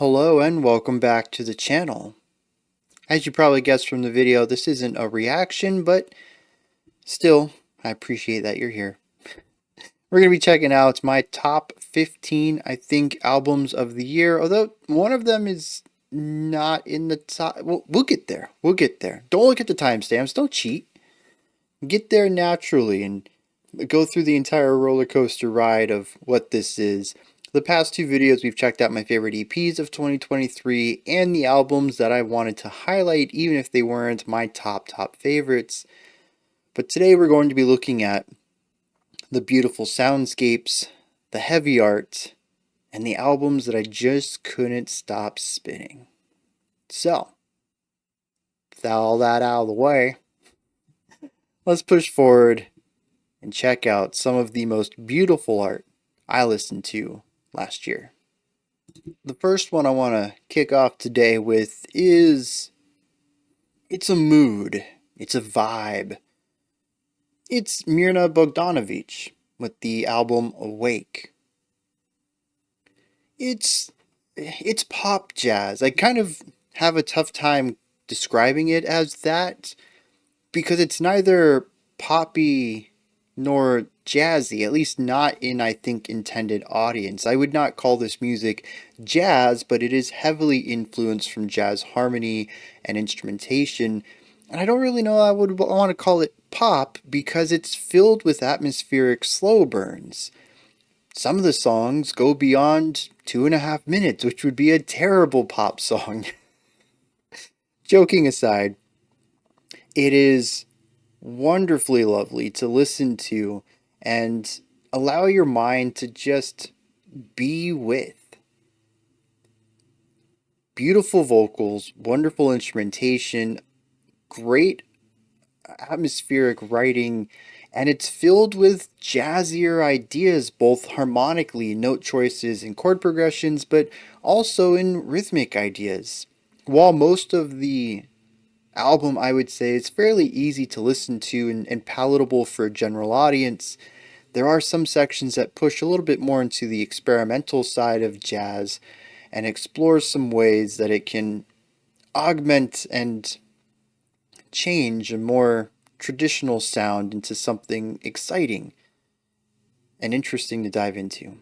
Hello and welcome back to the channel. As you probably guessed from the video, this isn't a reaction, but still, I appreciate that you're here. We're going to be checking out my top 15, I think, albums of the year, although one of them is not in the top. We'll get there. We'll get there. Don't look at the timestamps. Don't cheat. Get there naturally and go through the entire roller coaster ride of what this is. The past two videos we've checked out my favorite EPs of 2023 and the albums that I wanted to highlight even if they weren't my top favorites. But today we're going to be looking at the beautiful soundscapes, the heavy art, and the albums that I just couldn't stop spinning. So, with all that out of the way, let's push forward and check out some of the most beautiful art I listened to last year. The first one I want to kick off today with is, it's a mood, it's a vibe. It's Mirna Bogdanović with the album Awake. It's pop jazz. I kind of have a tough time describing it as that because it's neither poppy nor jazzy, at least not in, I think, intended audience. I would not call this music jazz, but it is heavily influenced from jazz harmony and instrumentation. And I don't really know I would want to call it pop because it's filled with atmospheric slow burns. Some of the songs go beyond 2.5 minutes, which would be a terrible pop song. Joking aside, it is wonderfully lovely to listen to and allow your mind to just be with. Beautiful vocals, wonderful instrumentation, great atmospheric writing, and it's filled with jazzier ideas, both harmonically, note choices and chord progressions, but also in rhythmic ideas. While most of the album, I would say, is fairly easy to listen to and palatable for a general audience, there are some sections that push a little bit more into the experimental side of jazz and explore some ways that it can augment and change a more traditional sound into something exciting and interesting to dive into.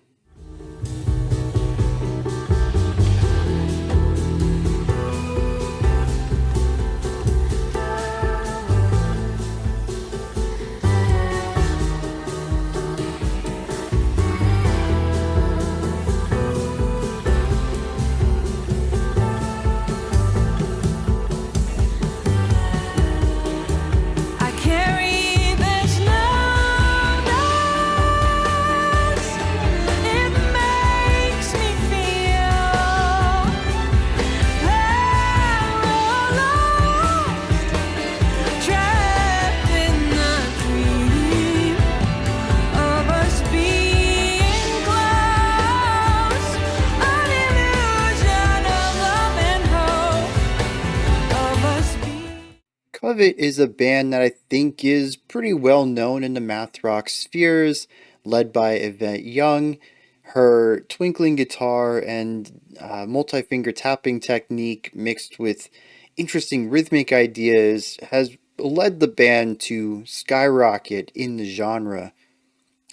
Covet is a band that I think is pretty well known in the math rock spheres, led by Yvette Young. Her twinkling guitar and multi-finger tapping technique mixed with interesting rhythmic ideas has led the band to skyrocket in the genre.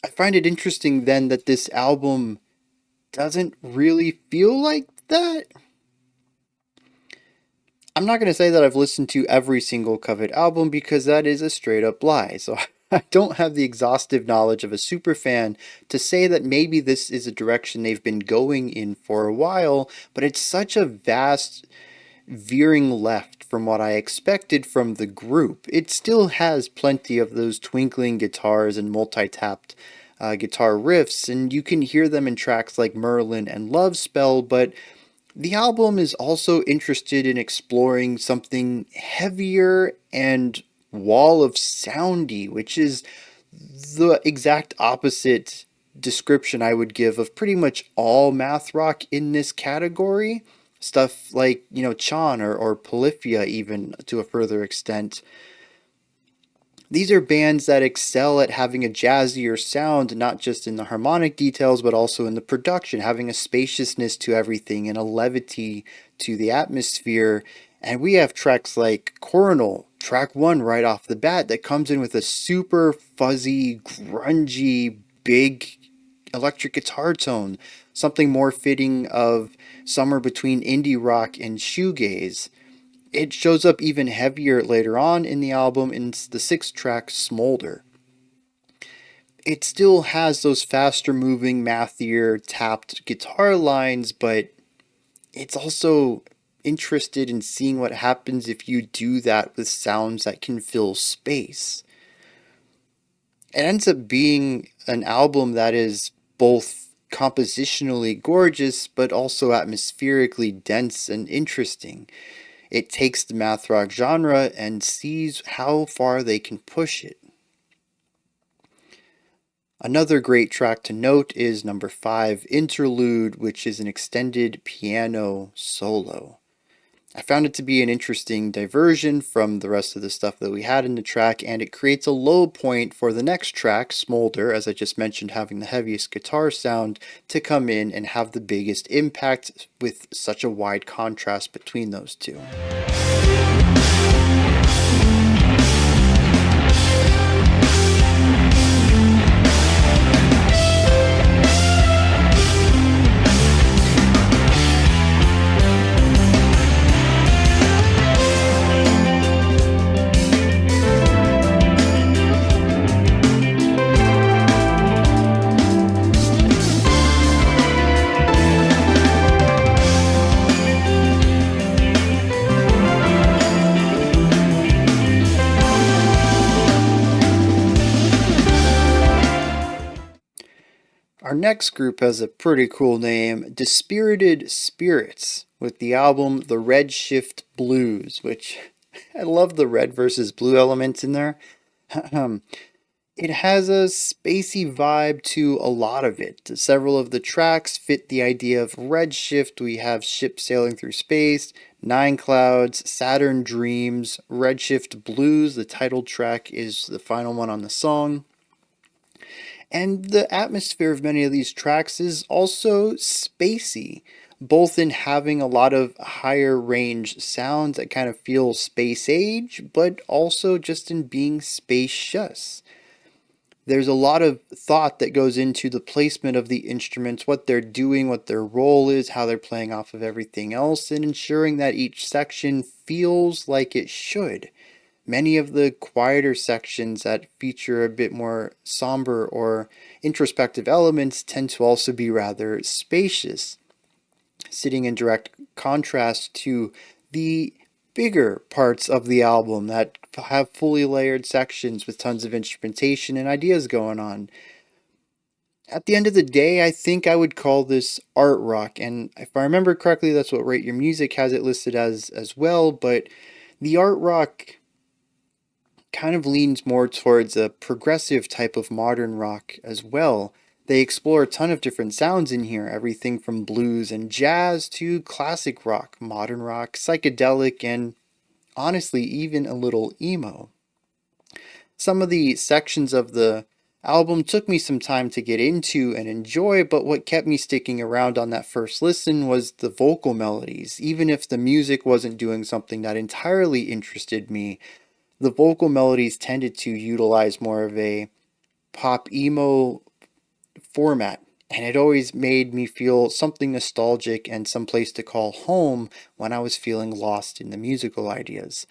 I find it interesting then that this album doesn't really feel like that. I'm not going to say that I've listened to every single Covet album because that is a straight up lie. So I don't have the exhaustive knowledge of a super fan to say that maybe this is a direction they've been going in for a while, but it's such a vast veering left from what I expected from the group. It still has plenty of those twinkling guitars and multi-tapped guitar riffs, and you can hear them in tracks like Merlin and Love Spell, but the album is also interested in exploring something heavier and wall of soundy, which is the exact opposite description I would give of pretty much all math rock in this category. Stuff like, Chan or Polyphia even to a further extent. These are bands that excel at having a jazzier sound, not just in the harmonic details, but also in the production, having a spaciousness to everything and a levity to the atmosphere. And we have tracks like Coronal, track one right off the bat, that comes in with a super fuzzy, grungy, big electric guitar tone, something more fitting of somewhere between indie rock and shoegaze. It shows up even heavier later on in the album in the sixth track, Smolder. It still has those faster moving, mathier, tapped guitar lines, but it's also interested in seeing what happens if you do that with sounds that can fill space. It ends up being an album that is both compositionally gorgeous, but also atmospherically dense and interesting. It takes the math rock genre and sees how far they can push it. Another great track to note is number 5, Interlude, which is an extended piano solo. I found it to be an interesting diversion from the rest of the stuff that we had in the track, and it creates a low point for the next track, Smolder, as I just mentioned, having the heaviest guitar sound, to come in and have the biggest impact with such a wide contrast between those two. Our next group has a pretty cool name, Dispirited Spirits, with the album The Red Shift Blues, which I love the red versus blue elements in there. It has a spacey vibe to a lot of it. Several of the tracks fit the idea of redshift. We have ships sailing through space, Nine Clouds, Saturn Dreams, Redshift Blues. The title track is the final one on the song. And the atmosphere of many of these tracks is also spacey, both in having a lot of higher range sounds that kind of feel space age, but also just in being spacious. There's a lot of thought that goes into the placement of the instruments, what they're doing, what their role is, how they're playing off of everything else, and ensuring that each section feels like it should. Many of the quieter sections that feature a bit more somber or introspective elements tend to also be rather spacious, sitting in direct contrast to the bigger parts of the album that have fully layered sections with tons of instrumentation and ideas going on. At the end of the day, I think I would call this art rock, and if I remember correctly, that's what Rate Your Music has it listed as well, but the art rock kind of leans more towards a progressive type of modern rock as well. They explore a ton of different sounds in here, everything from blues and jazz to classic rock, modern rock, psychedelic, and honestly, even a little emo. Some of the sections of the album took me some time to get into and enjoy, but what kept me sticking around on that first listen was the vocal melodies. Even if the music wasn't doing something that entirely interested me, the vocal melodies tended to utilize more of a pop emo format, and it always made me feel something nostalgic and some place to call home when I was feeling lost in the musical ideas.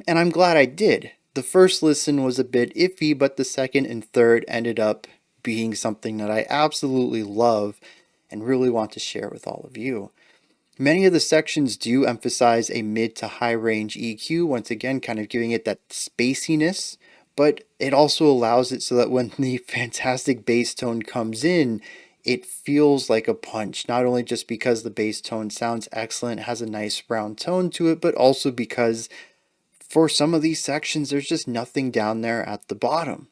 And I'm glad I did. The first listen was a bit iffy, but the second and third ended up being something that I absolutely love and really want to share with all of you. Many of the sections do emphasize a mid to high range EQ, once again kind of giving it that spaciness, but it also allows it so that when the fantastic bass tone comes in, it feels like a punch, not only just because the bass tone sounds excellent, has a nice round tone to it, but also because for some of these sections, there's just nothing down there at the bottom.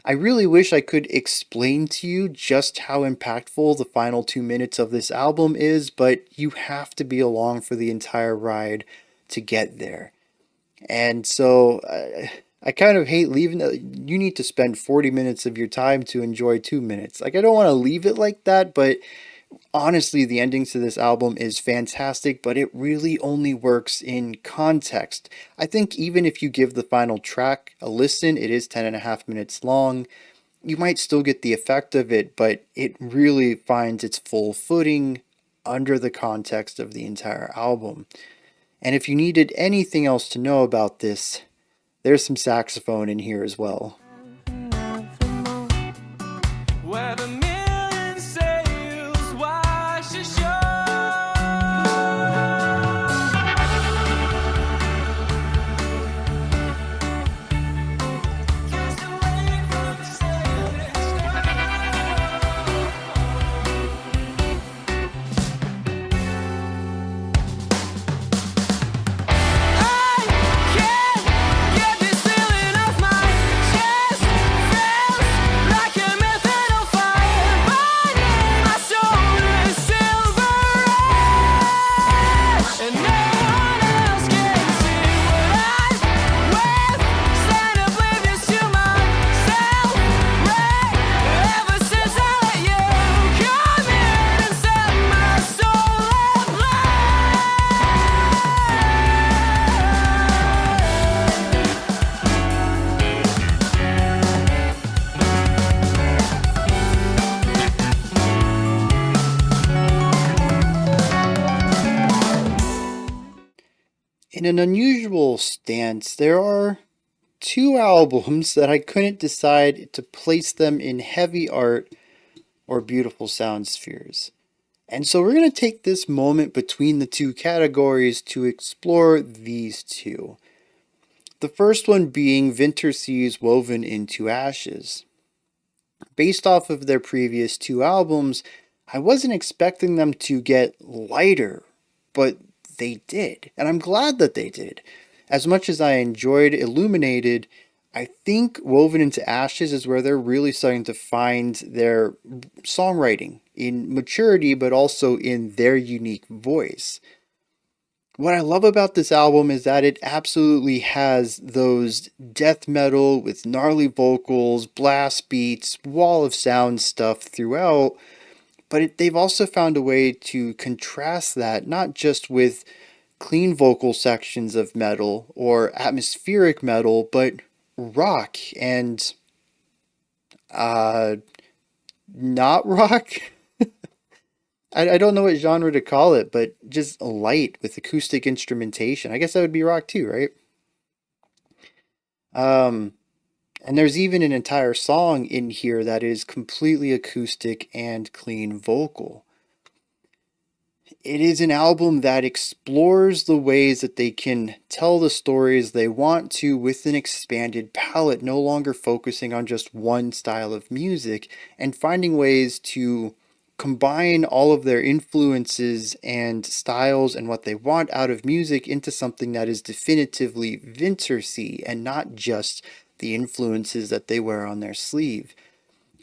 I really wish I could explain to you just how impactful the final 2 minutes of this album is, but you have to be along for the entire ride to get there. And so I kind of hate leaving it. You need to spend 40 minutes of your time to enjoy 2 minutes. Like, I don't want to leave it like that, but honestly, the endings to this album is fantastic, but it really only works in context. I think even if you give the final track a listen, it is 10.5 minutes long, you might still get the effect of it, but it really finds its full footing under the context of the entire album. And if you needed anything else to know about this, there's some saxophone in here as well. In an unusual stance, there are two albums that I couldn't decide to place them in heavy art or beautiful sound spheres. And so we're going to take this moment between the two categories to explore these two. The first one being Vintersea's Woven into Ashes. Based off of their previous two albums, I wasn't expecting them to get lighter, but they did, and I'm glad that they did. As much as I enjoyed Illuminated, I think Woven into Ashes is where they're really starting to find their songwriting in maturity, but also in their unique voice. What I love about this album is that it absolutely has those death metal with gnarly vocals, blast beats, wall of sound stuff throughout, but they've also found a way to contrast that, not just with clean vocal sections of metal or atmospheric metal, but rock and not rock. I don't know what genre to call it, but just light with acoustic instrumentation. I guess that would be rock too, right? And there's even an entire song in here that is completely acoustic and clean vocal. It is an album that explores the ways that they can tell the stories they want to with an expanded palette, no longer focusing on just one style of music, and finding ways to combine all of their influences and styles and what they want out of music into something that is definitively Vintersea and not just the influences that they wear on their sleeve.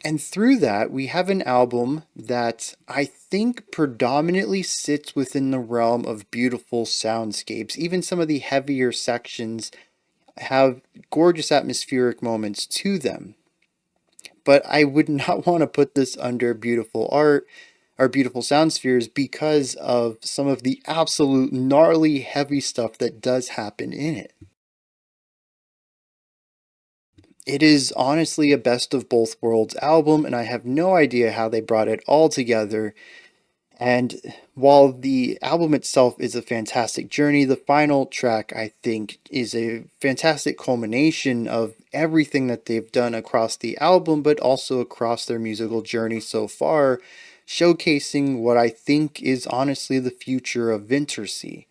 And through that, we have an album that I think predominantly sits within the realm of beautiful soundscapes. Even some of the heavier sections have gorgeous atmospheric moments to them. But I would not want to put this under beautiful art or beautiful sound spheres because of some of the absolute gnarly heavy stuff that does happen in it. It is honestly a best of both worlds album, and I have no idea how they brought it all together. And while the album itself is a fantastic journey, the final track, I think, is a fantastic culmination of everything that they've done across the album, but also across their musical journey so far, showcasing what I think is honestly the future of Vintersea.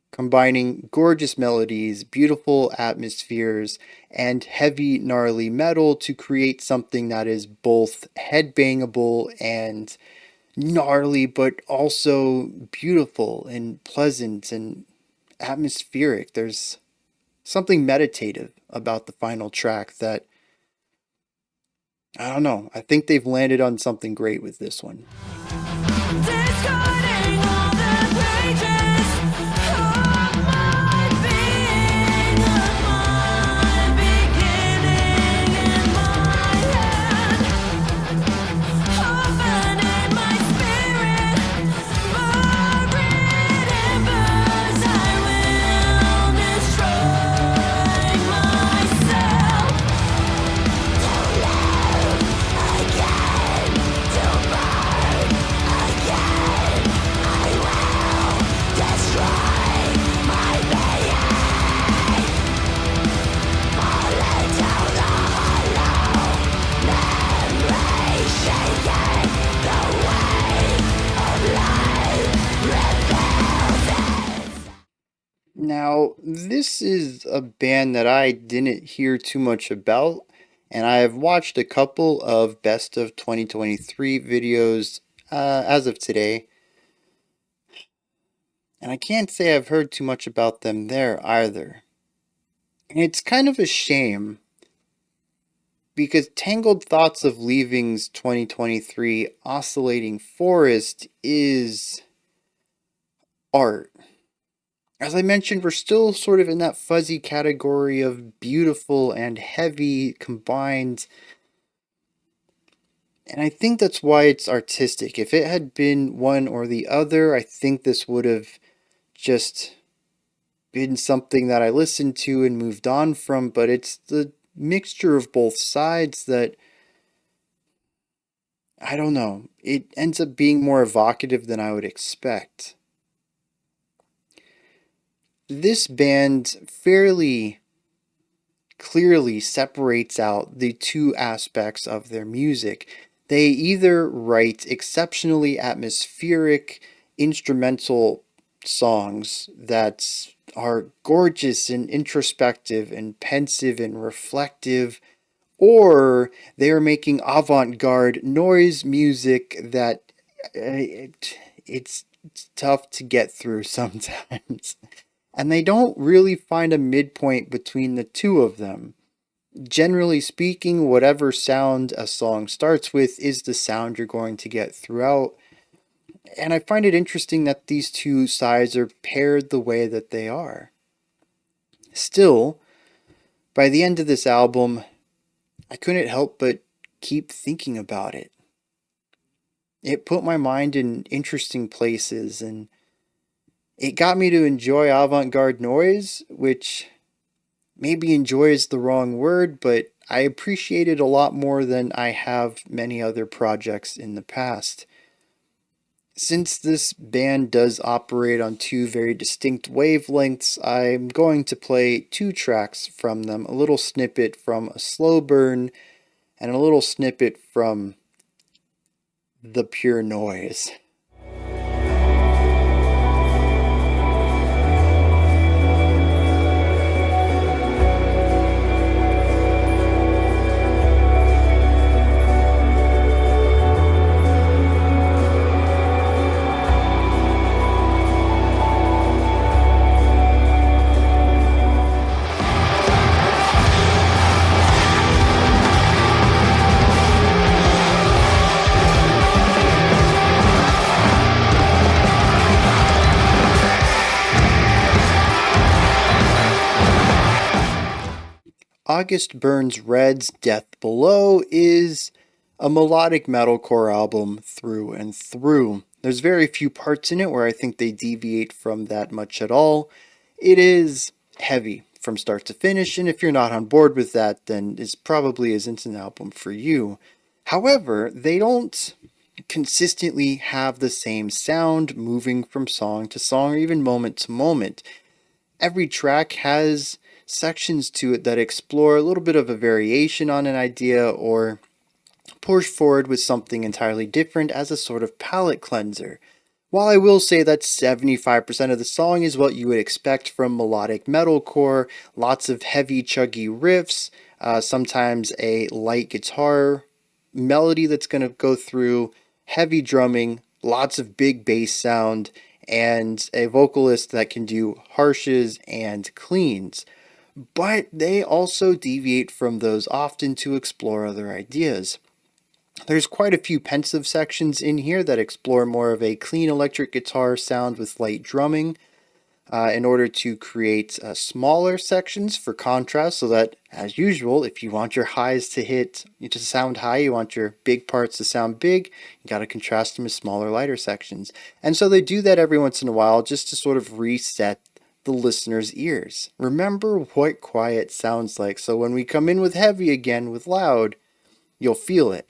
Combining gorgeous melodies, beautiful atmospheres, and heavy, gnarly metal to create something that is both headbangable and gnarly, but also beautiful and pleasant and atmospheric. There's something meditative about the final track that, I don't know, I think they've landed on something great with this one. So this is a band that I didn't hear too much about, and I have watched a couple of best of 2023 videos as of today, and I can't say I've heard too much about them there either. And it's kind of a shame because Tangled Thoughts of Leaving's 2023 Oscillating Forest is art. As I mentioned, we're still sort of in that fuzzy category of beautiful and heavy combined. And I think that's why it's artistic. If it had been one or the other, I think this would have just been something that I listened to and moved on from. But it's the mixture of both sides that, I don't know, it ends up being more evocative than I would expect. This band fairly clearly separates out the two aspects of their music. They either write exceptionally atmospheric instrumental songs that are gorgeous and introspective and pensive and reflective, or they are making avant-garde noise music that it's tough to get through sometimes. And they don't really find a midpoint between the two of them. Generally speaking, whatever sound a song starts with is the sound you're going to get throughout. And I find it interesting that these two sides are paired the way that they are. Still, by the end of this album, I couldn't help but keep thinking about it. It put my mind in interesting places, and it got me to enjoy avant-garde noise, which maybe enjoy is the wrong word, but I appreciate it a lot more than I have many other projects in the past. Since this band does operate on two very distinct wavelengths, I'm going to play two tracks from them, a little snippet from A Slow Burn and a little snippet from The Pure Noise. August Burns Red's Death Below is a melodic metalcore album through and through. There's very few parts in it where I think they deviate from that much at all. It is heavy from start to finish, and if you're not on board with that, then it probably isn't an album for you. However, they don't consistently have the same sound moving from song to song or even moment to moment. Every track has sections to it that explore a little bit of a variation on an idea or push forward with something entirely different as a sort of palate cleanser. While I will say that 75% of the song is what you would expect from melodic metalcore, lots of heavy chuggy riffs, sometimes a light guitar melody that's going to go through, heavy drumming, lots of big bass sound, and a vocalist that can do harshes and cleans. But they also deviate from those often to explore other ideas. There's quite a few pensive sections in here that explore more of a clean electric guitar sound with light drumming in order to create smaller sections for contrast, so that, as usual, if you want your highs to sound high, you want your big parts to sound big, you got to contrast them with smaller, lighter sections. And so they do that every once in a while just to sort of reset the listener's ears. Remember what quiet sounds like, so when we come in with heavy again, with loud, you'll feel it.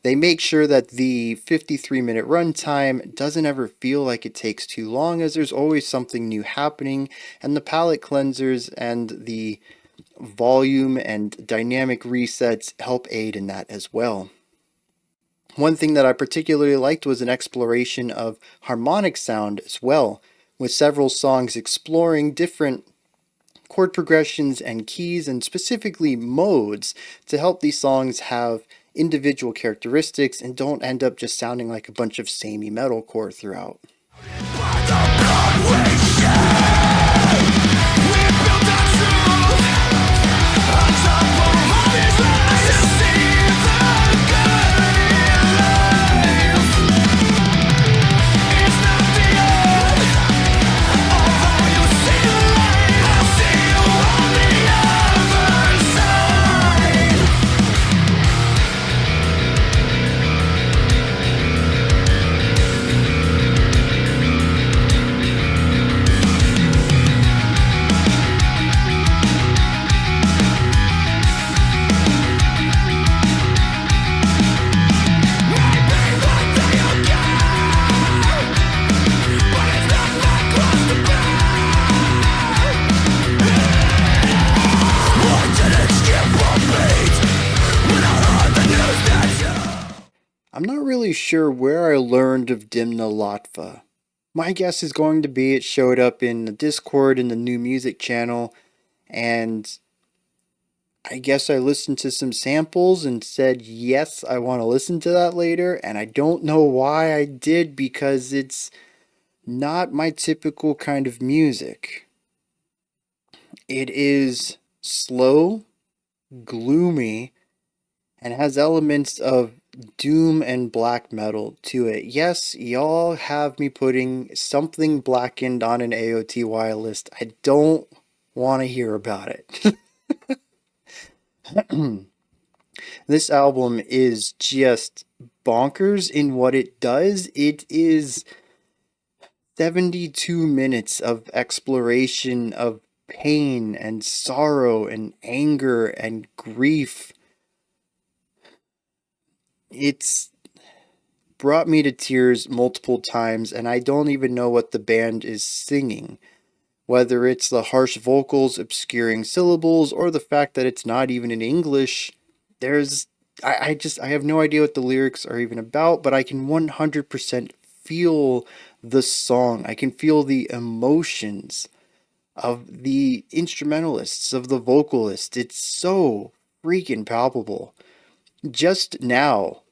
They make sure that the 53-minute runtime doesn't ever feel like it takes too long, as there's always something new happening, and the palette cleansers and the volume and dynamic resets help aid in that as well. One thing that I particularly liked was an exploration of harmonic sound as well, with several songs exploring different chord progressions and keys, and specifically modes, to help these songs have individual characteristics and don't end up just sounding like a bunch of samey metalcore throughout. I'm not really sure where I learned of Dymna Lotva. My guess is going to be it showed up in the Discord in the new music channel, and I guess I listened to some samples and said, yes, I want to listen to that later, and I don't know why I did, because it's not my typical kind of music. It is slow, gloomy, and has elements of doom and black metal to it. Yes, y'all have me putting something blackened on an AOTY list. I don't want to hear about it. This album is just bonkers in what it does. It is 72 minutes of exploration of pain and sorrow and anger and grief. It's brought me to tears multiple times, and I don't even know what the band is singing. Whether it's the harsh vocals obscuring syllables or the fact that it's not even in English, I have no idea what the lyrics are even about, but I can 100% feel the song. I can feel the emotions of the instrumentalists, of the vocalists. It's so freaking palpable. Just now,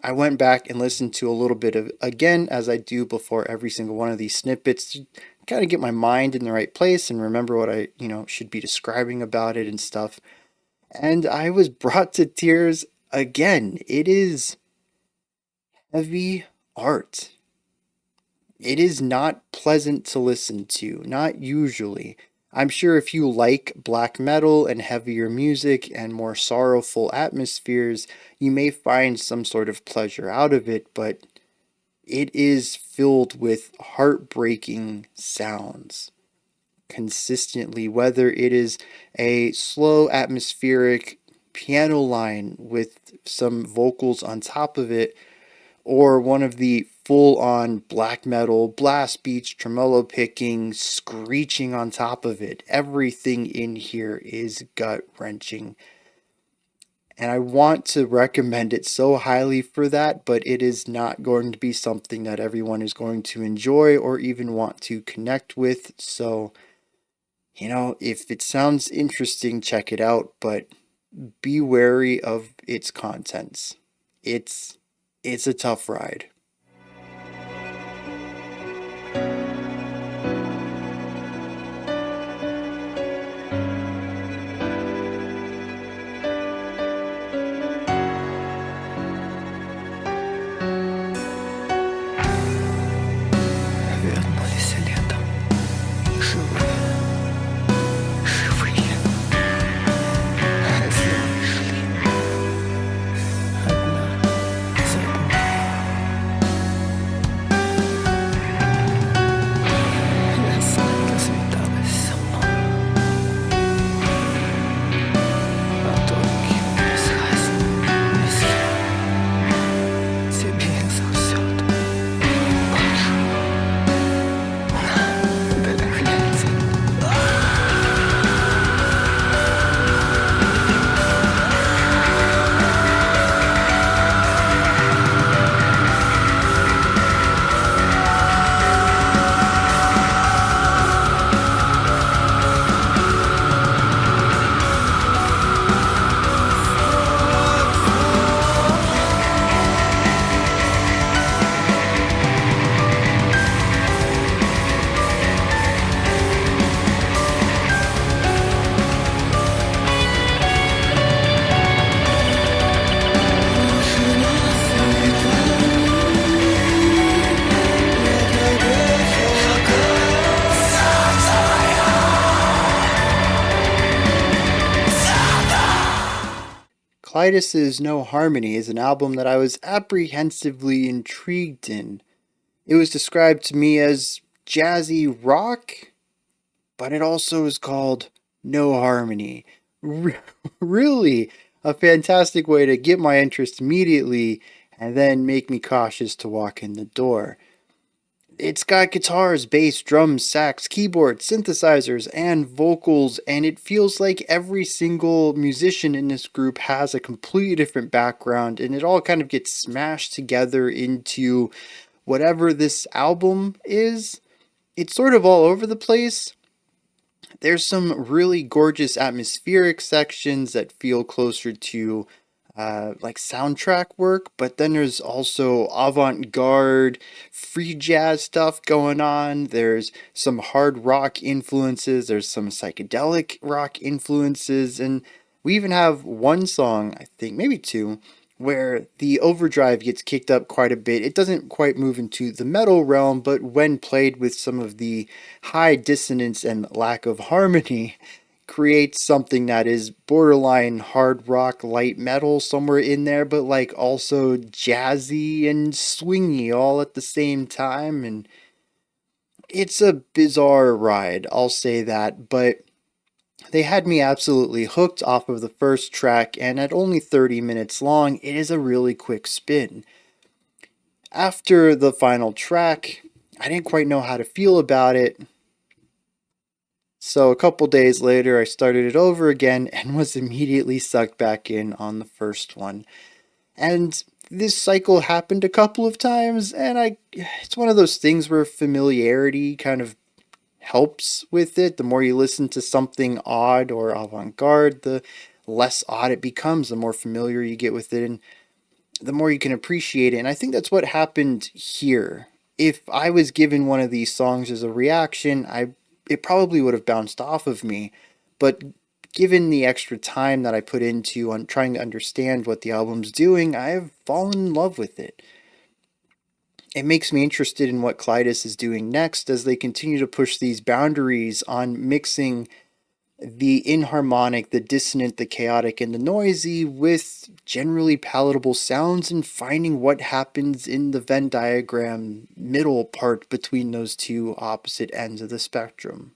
I went back and listened to a little bit of, again, as I do before every single one of these snippets, to kind of get my mind in the right place and remember what I, should be describing about it and stuff. And I was brought to tears again. It is heavy art. It is not pleasant to listen to, not usually. I'm sure if you like black metal and heavier music and more sorrowful atmospheres, you may find some sort of pleasure out of it, but it is filled with heartbreaking sounds consistently, whether it is a slow atmospheric piano line with some vocals on top of it, or one of the full-on black metal, blast beats, tremolo picking, screeching on top of it. Everything in here is gut-wrenching. And I want to recommend it so highly for that, but it is not going to be something that everyone is going to enjoy or even want to connect with. So, if it sounds interesting, check it out, but be wary of its contents. It's a tough ride. Klidas's No Harmony is an album that I was apprehensively intrigued in. It was described to me as jazzy rock, but it also is called No Harmony. Really a fantastic way to get my interest immediately and then make me cautious to walk in the door. It's got guitars, bass, drums, sax, keyboard, synthesizers, and vocals, and it feels like every single musician in this group has a completely different background, and it all kind of gets smashed together into whatever this album is. It's sort of all over the place. There's some really gorgeous atmospheric sections that feel closer to like soundtrack work, but then there's also avant-garde free jazz stuff going on. There's some hard rock influences, there's some psychedelic rock influences, and we even have one song, I think maybe two, where the overdrive gets kicked up quite a bit. It doesn't quite move into the metal realm, but when played with some of the high dissonance and lack of harmony, creates something that is borderline hard rock, light metal, somewhere in there, but like also jazzy and swingy all at the same time. And it's a bizarre ride, I'll say that, but they had me absolutely hooked off of the first track, and at only 30 minutes long, it is a really quick spin. After the final track, I didn't quite know how to feel about it, so a couple days later I started it over again and was immediately sucked back in on the first one. And this cycle happened a couple of times, and it's one of those things where familiarity kind of helps with it. The more you listen to something odd or avant-garde, the less odd it becomes, the more familiar you get with it, and the more you can appreciate it. And I think that's what happened here. If I was given one of these songs as a reaction, it probably would have bounced off of me. But given the extra time that I put into on trying to understand what the album's doing, I have fallen in love with it. It makes me interested in what Klidas is doing next as they continue to push these boundaries on mixing the inharmonic, the dissonant, the chaotic, and the noisy with generally palatable sounds, and finding what happens in the Venn diagram middle part between those two opposite ends of the spectrum.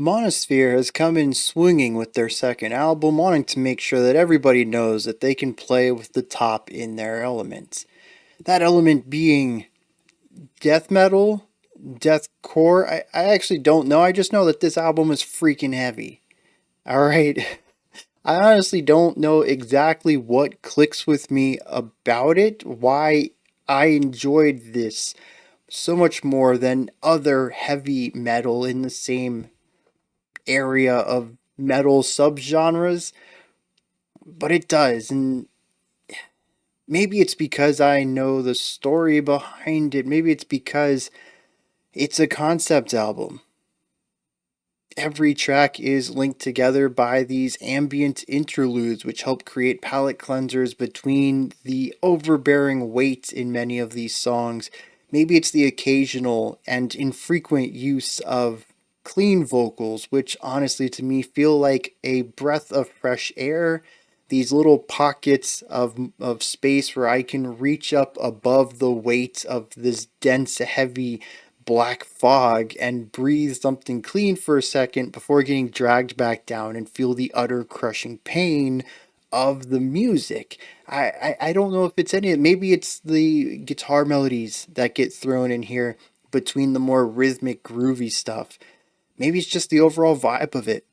Monosphere has come in swinging with their second album, wanting to make sure that everybody knows that they can play with the top in their element. That element being death metal, deathcore. I actually don't know. I just know that this album is freaking heavy. Alright? I honestly don't know exactly what clicks with me about it, why I enjoyed this so much more than other heavy metal in the same area of metal subgenres, but it does. And maybe it's because I know the story behind it. Maybe it's because it's a concept album. Every track is linked together by these ambient interludes, which help create palette cleansers between the overbearing weight in many of these songs. Maybe it's the occasional and infrequent use of clean vocals, which honestly to me feel like a breath of fresh air. These little pockets of space where I can reach up above the weight of this dense, heavy black fog and breathe something clean for a second before getting dragged back down and feel the utter crushing pain of the music. I don't know if it's any, maybe it's the guitar melodies that get thrown in here between the more rhythmic, groovy stuff. Maybe it's just the overall vibe of it.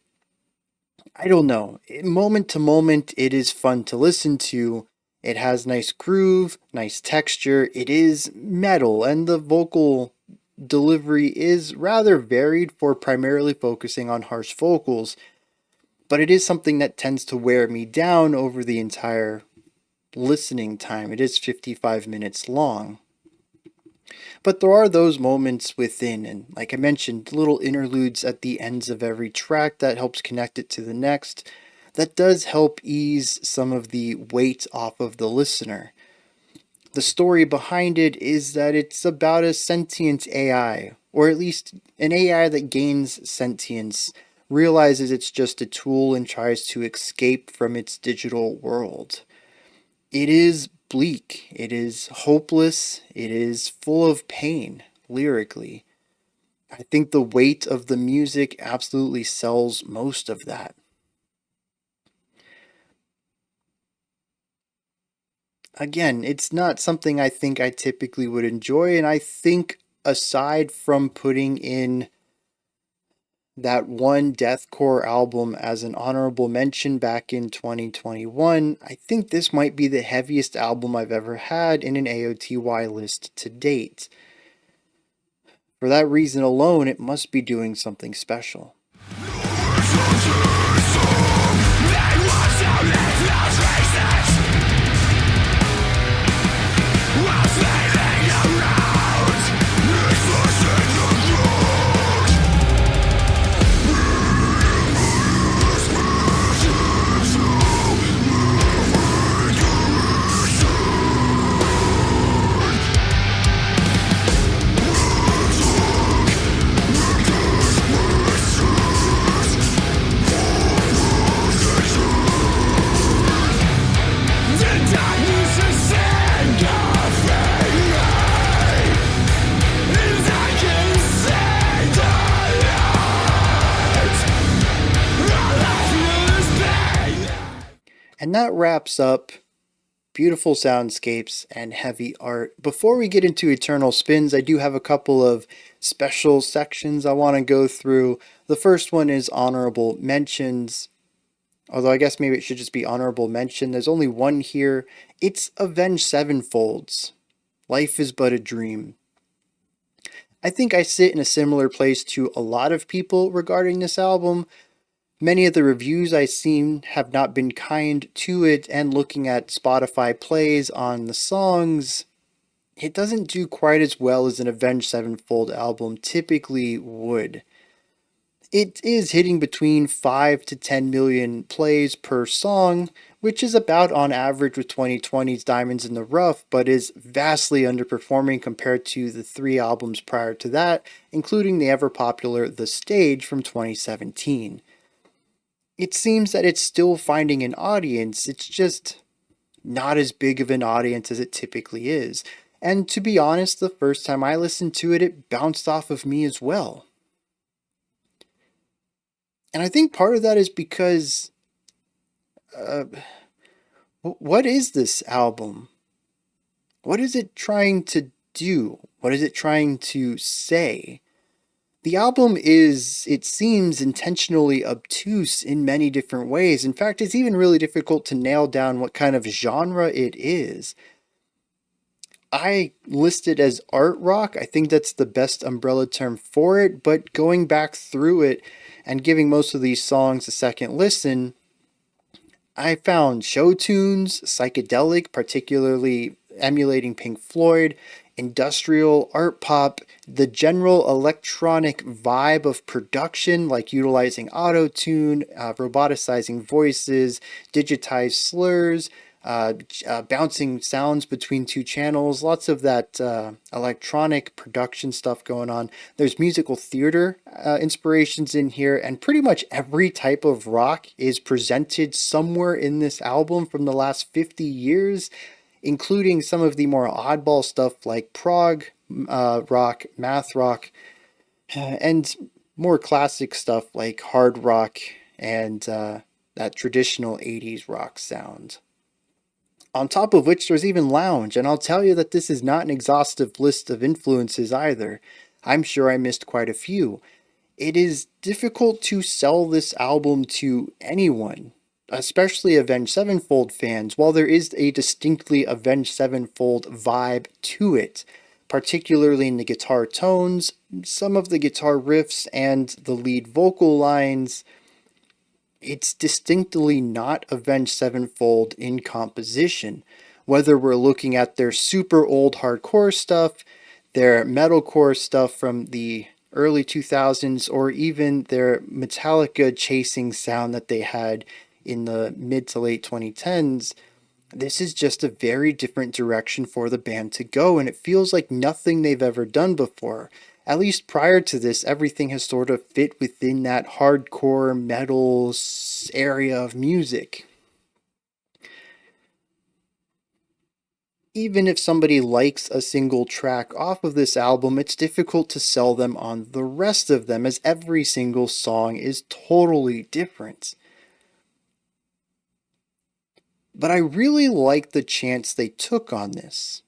I don't know. Moment to moment, it is fun to listen to. It has nice groove, nice texture. It is metal, and the vocal delivery is rather varied for primarily focusing on harsh vocals. But it is something that tends to wear me down over the entire listening time. It is 55 minutes long. But there are those moments within, and like I mentioned, little interludes at the ends of every track that helps connect it to the next. That does help ease some of the weight off of the listener. The story behind it is that it's about a sentient AI, or at least an AI that gains sentience, realizes it's just a tool and tries to escape from its digital world. It is bleak, it is hopeless, it is full of pain, lyrically. I think the weight of the music absolutely sells most of that. Again, it's not something I think I typically would enjoy, and I think aside from putting in that one deathcore album as an honorable mention back in 2021, I think this might be the heaviest album I've ever had in an AOTY list to date. For that reason alone, it must be doing something special. And that wraps up beautiful soundscapes and heavy art. Before we get into Eternal Spins, I do have a couple of special sections I want to go through. The first one is honorable mentions, although I guess maybe it should just be honorable mention. There's only one here. It's Avenged Sevenfolds. Life is but a dream. I think I sit in a similar place to a lot of people regarding this album. Many of the reviews I've seen have not been kind to it, and looking at Spotify plays on the songs, it doesn't do quite as well as an Avenged Sevenfold album typically would. It is hitting between 5 to 10 million plays per song, which is about on average with 2020's Diamonds in the Rough, but is vastly underperforming compared to the 3 albums prior to that, including the ever popular The Stage from 2017. It seems that it's still finding an audience, it's just not as big of an audience as it typically is. And to be honest, the first time I listened to it, it bounced off of me as well. And I think part of that is because, what is this album? What is it trying to do? What is it trying to say? The album is, it seems, intentionally obtuse in many different ways. In fact, it's even really difficult to nail down what kind of genre it is. I list it as art rock. I think that's the best umbrella term for it, but going back through it and giving most of these songs a second listen, I found show tunes, psychedelic, particularly emulating Pink Floyd, industrial, art pop, the general electronic vibe of production, like utilizing auto-tune, roboticizing voices, digitized slurs, bouncing sounds between 2 channels, lots of that electronic production stuff going on. There's musical theater inspirations in here, and pretty much every type of rock is presented somewhere in this album from the last 50 years, including some of the more oddball stuff like prog rock, math rock, and more classic stuff like hard rock and that traditional 80s rock sound. On top of which there's even lounge, and I'll tell you that this is not an exhaustive list of influences either. I'm sure I missed quite a few. It is difficult to sell this album to anyone, especially Avenged Sevenfold fans, while there is a distinctly Avenged Sevenfold vibe to it, particularly in the guitar tones, some of the guitar riffs, and the lead vocal lines. It's distinctly not Avenged Sevenfold in composition. Whether we're looking at their super old hardcore stuff, their metalcore stuff from the early 2000s, or even their Metallica chasing sound that they had in the mid to late 2010s, this is just a very different direction for the band to go, and it feels like nothing they've ever done before. At least prior to this, everything has sort of fit within that hardcore metal area of music. Even if somebody likes a single track off of this album, it's difficult to sell them on the rest of them, as every single song is totally different. But I really like the chance they took on this.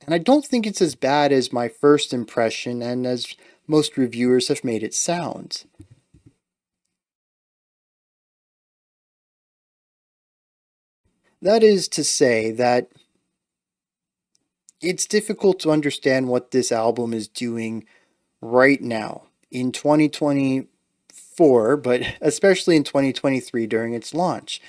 And I don't think it's as bad as my first impression and as most reviewers have made it sound. That is to say that it's difficult to understand what this album is doing right now in 2024, but especially in 2023 during its launch.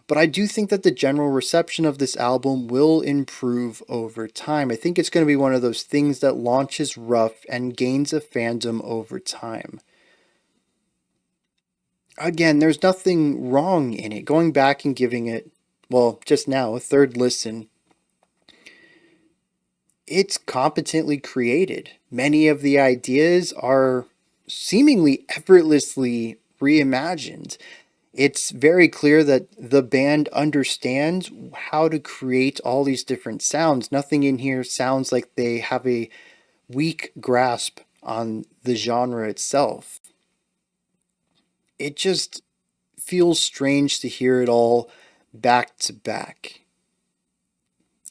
But I do think that the general reception of this album will improve over time. I think it's going to be one of those things that launches rough and gains a fandom over time. Again, there's nothing wrong in it. Going back and giving it, well, just now, a third listen, it's competently created. Many of the ideas are seemingly effortlessly reimagined. It's very clear that the band understands how to create all these different sounds. Nothing in here sounds like they have a weak grasp on the genre itself. It just feels strange to hear it all back to back.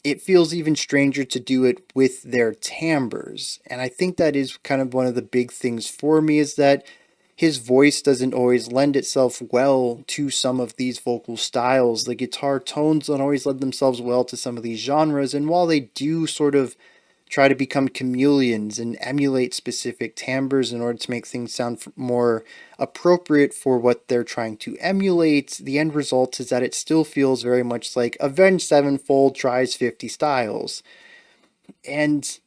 It feels even stranger to do it with their timbres. And I think that is kind of one of the big things for me, is that his voice doesn't always lend itself well to some of these vocal styles. The guitar tones don't always lend themselves well to some of these genres. And while they do sort of try to become chameleons and emulate specific timbres in order to make things sound more appropriate for what they're trying to emulate, the end result is that it still feels very much like Avenged Sevenfold tries 50 styles. And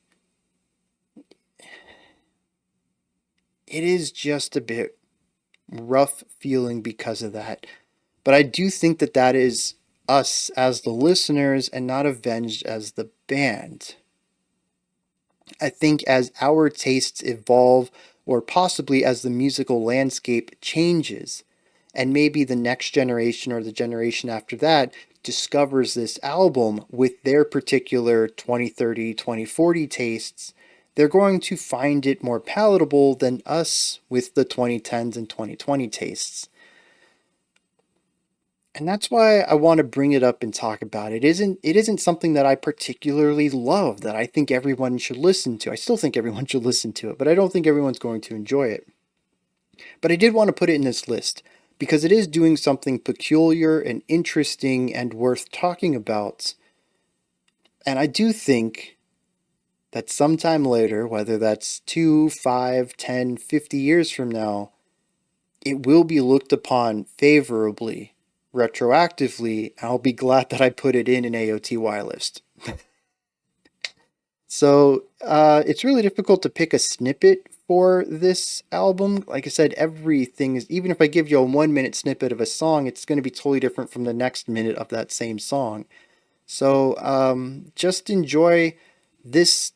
it is just a bit rough feeling because of that. But I do think that that is us as the listeners and not Avenged as the band. I think as our tastes evolve, or possibly as the musical landscape changes, and maybe the next generation or the generation after that discovers this album with their particular 2030, 2040 tastes, they're going to find it more palatable than us with the 2010s and 2020 tastes. And that's why I want to bring it up and talk about it. It isn't something that I particularly love, that I think everyone should listen to. I still think everyone should listen to it, but I don't think everyone's going to enjoy it. But I did want to put it in this list because it is doing something peculiar and interesting and worth talking about. And I do think that sometime later, whether that's 2, 5, 10, 50 years from now, it will be looked upon favorably, retroactively, and I'll be glad that I put it in an AOTY list. So it's really difficult to pick a snippet for this album. Like I said, everything is, even if I give you a 1 minute snippet of a song, it's going to be totally different from the next minute of that same song. So just enjoy this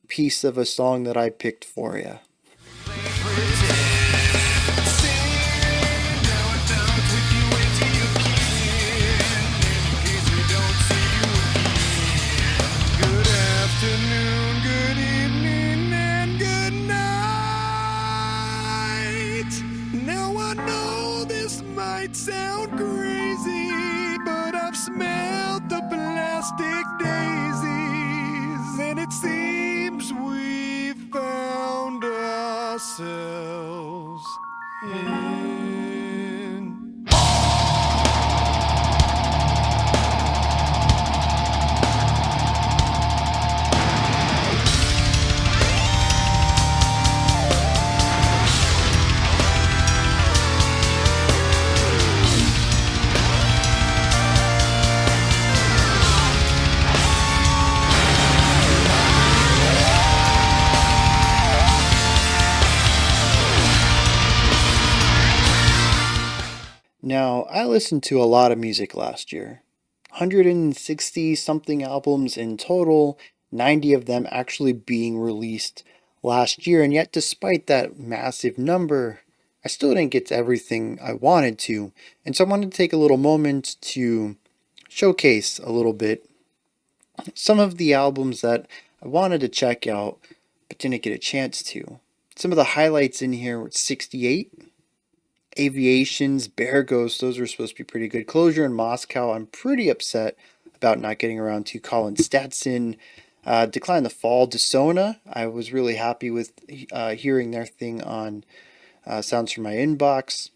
piece of a song that I picked for you. Sound crazy, but I've smelled the plastic daisies, and it seems we found ourselves end. Now, I listened to a lot of music last year. 160 something albums in total, 90 of them actually being released last year, and yet despite that massive number, I still didn't get to everything I wanted to. And so I wanted to take a little moment to showcase a little bit some of the albums that I wanted to check out but didn't get a chance to. Some of the highlights in here were 68, Aviations, Bear Ghost, those were supposed to be pretty good. Closure in Moscow, I'm pretty upset about not getting around to. Colin Stetson, Decline the Fall, Desona, I was really happy with hearing their thing on Sounds from My Inbox.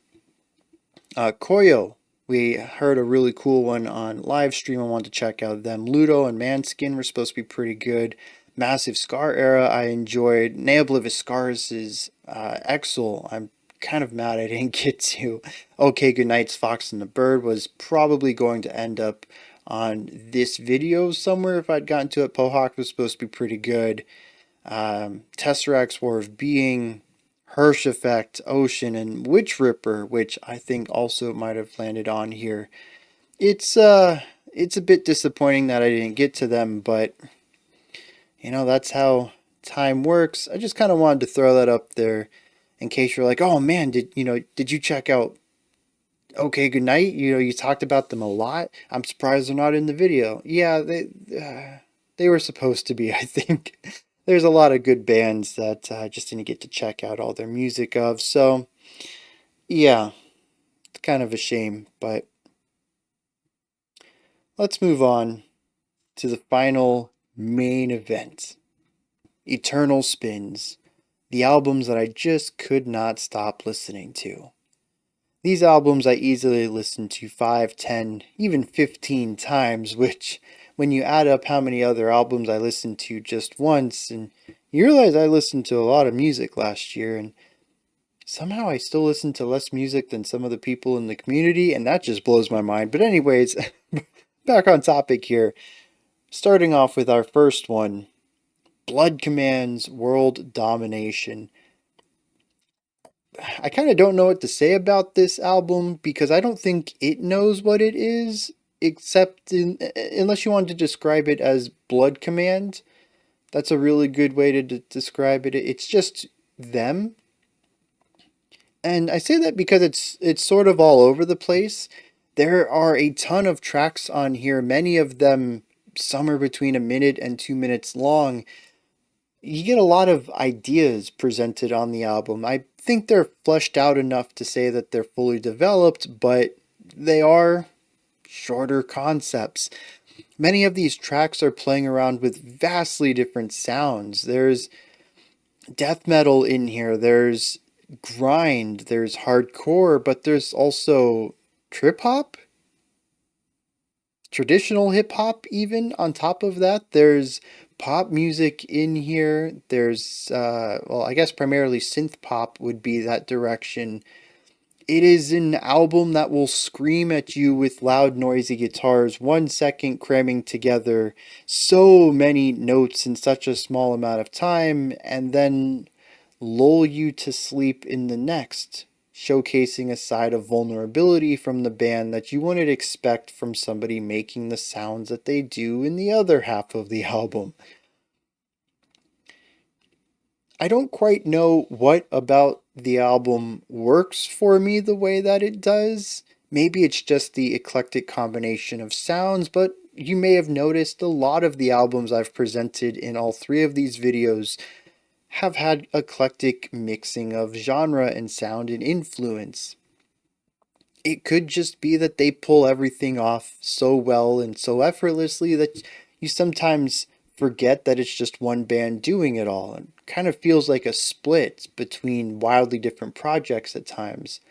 Koyo, we heard a really cool one on live stream. I wanted to check out them. Ludo and Manskin were supposed to be pretty good. Massive Scar Era, I enjoyed. Neoblivious Scars' Exel, I'm kind of mad I didn't get to. Okay Goodnight's Fox and the Bird was probably going to end up on this video somewhere if I'd gotten to it. Pohawk was supposed to be pretty good. Tesseract's War of Being, Hirsch Effect, Ocean, and Witch Ripper, which I think also might have landed on here. It's a bit disappointing that I didn't get to them, but you know, that's how time works. I just kind of wanted to throw that up there in case you're like, oh man, did you check out Okay Goodnight? You talked about them a lot. I'm surprised they're not in the video. Yeah, they were supposed to be, I think. There's a lot of good bands that I just didn't get to check out all their music of. So, yeah, it's kind of a shame, but let's move on to the final main event. Eternal Spins, the albums that I just could not stop listening to. These albums I easily listened to 5, 10, even 15 times, which when you add up how many other albums I listened to just once, and you realize I listened to a lot of music last year, and somehow I still listen to less music than some of the people in the community, and that just blows my mind. But anyways, back on topic here. Starting off with our first one, Blood Command's World Domination. I kind of don't know what to say about this album because I don't think it knows what it is, except unless you want to describe it as Blood Command. That's a really good way to describe it. It's just them. And I say that because it's sort of all over the place. There are a ton of tracks on here, many of them somewhere between a minute and 2 minutes long. You get a lot of ideas presented on the album. I think they're fleshed out enough to say that they're fully developed, but they are shorter concepts. Many of these tracks are playing around with vastly different sounds. There's death metal in here, there's grind, there's hardcore, but there's also trip hop, traditional hip hop, even on top of that. There's pop music in here. There's, well, I guess primarily synth pop would be that direction. It is an album that will scream at you with loud, noisy guitars, 1 second cramming together so many notes in such a small amount of time, and then lull you to sleep in the next, showcasing a side of vulnerability from the band that you wouldn't expect from somebody making the sounds that they do in the other half of the album. I don't quite know what about the album works for me the way that it does. Maybe it's just the eclectic combination of sounds, but you may have noticed a lot of the albums I've presented in all 3 of these videos have had eclectic mixing of genre and sound and influence. It could just be that they pull everything off so well and so effortlessly that you sometimes forget that it's just one band doing it all. It kind of feels like a split between wildly different projects at times.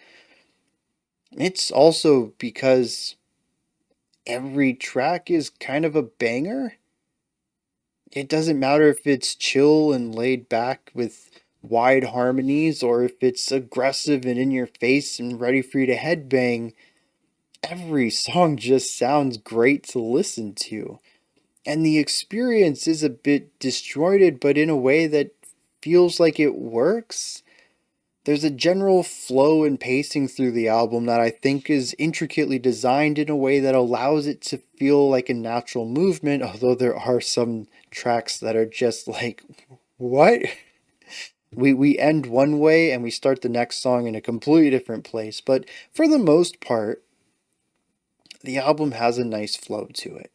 It's also because every track is kind of a banger. It doesn't matter if it's chill and laid back with wide harmonies or if it's aggressive and in your face and ready for you to headbang. Every song just sounds great to listen to. And the experience is a bit disjointed, but in a way that feels like it works. There's a general flow and pacing through the album that I think is intricately designed in a way that allows it to feel like a natural movement, although there are some tracks that are just like, what? We end one way and we start the next song in a completely different place. But for the most part, the album has a nice flow to it.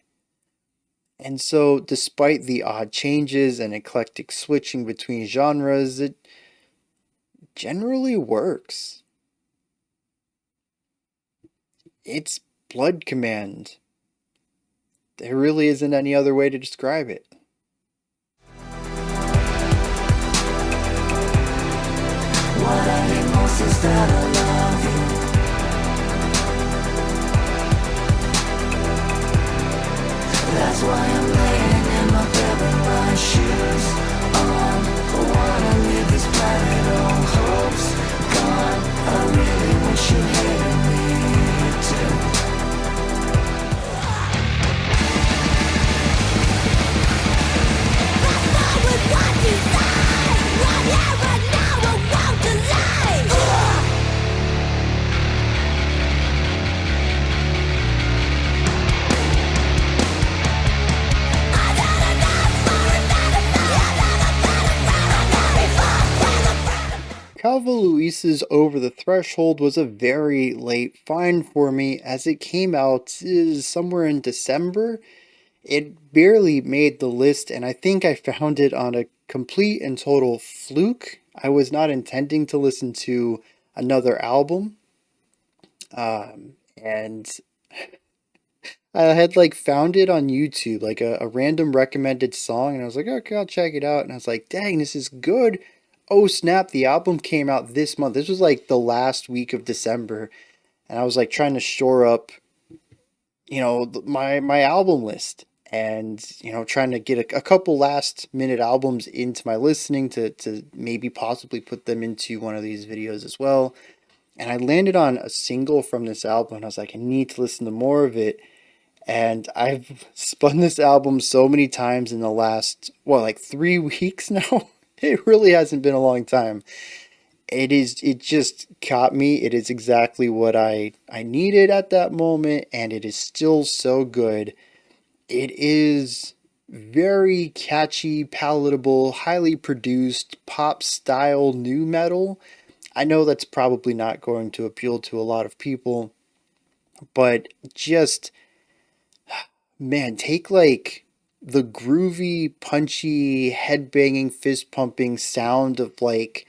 And so, despite the odd changes and eclectic switching between genres, it generally works. It's Blood Command. There really isn't any other way to describe it. What I hate most is that I love you. That's why I'm laying in my bed with my shoes on. I wanna leave this planet, all hopes gone. I really wish you hated me too. That's not with what you say. Right here, right now, I won't delay. Calva Louise's Over the Threshold was a very late find for me as it came out somewhere in December. It barely made the list, and I think I found it on a complete and total fluke. I was not intending to listen to another album. And I had like found it on YouTube, like a random recommended song, and I was like, okay, I'll check it out. And I was like, dang, this is good. Oh snap, the album came out this month. This was like the last week of December. And I was like trying to shore up, my album list. And, trying to get a couple last minute albums into my listening to maybe possibly put them into one of these videos as well. And I landed on a single from this album. And I was like, I need to listen to more of it. And I've spun this album so many times in the last, 3 weeks now? It really hasn't been a long time. It just caught me. It is exactly what I needed at that moment, and it is still so good. It is very catchy, palatable, highly produced, pop style nu metal. I know that's probably not going to appeal to a lot of people, but just, man, take like the groovy, punchy, head-banging, fist-pumping sound of like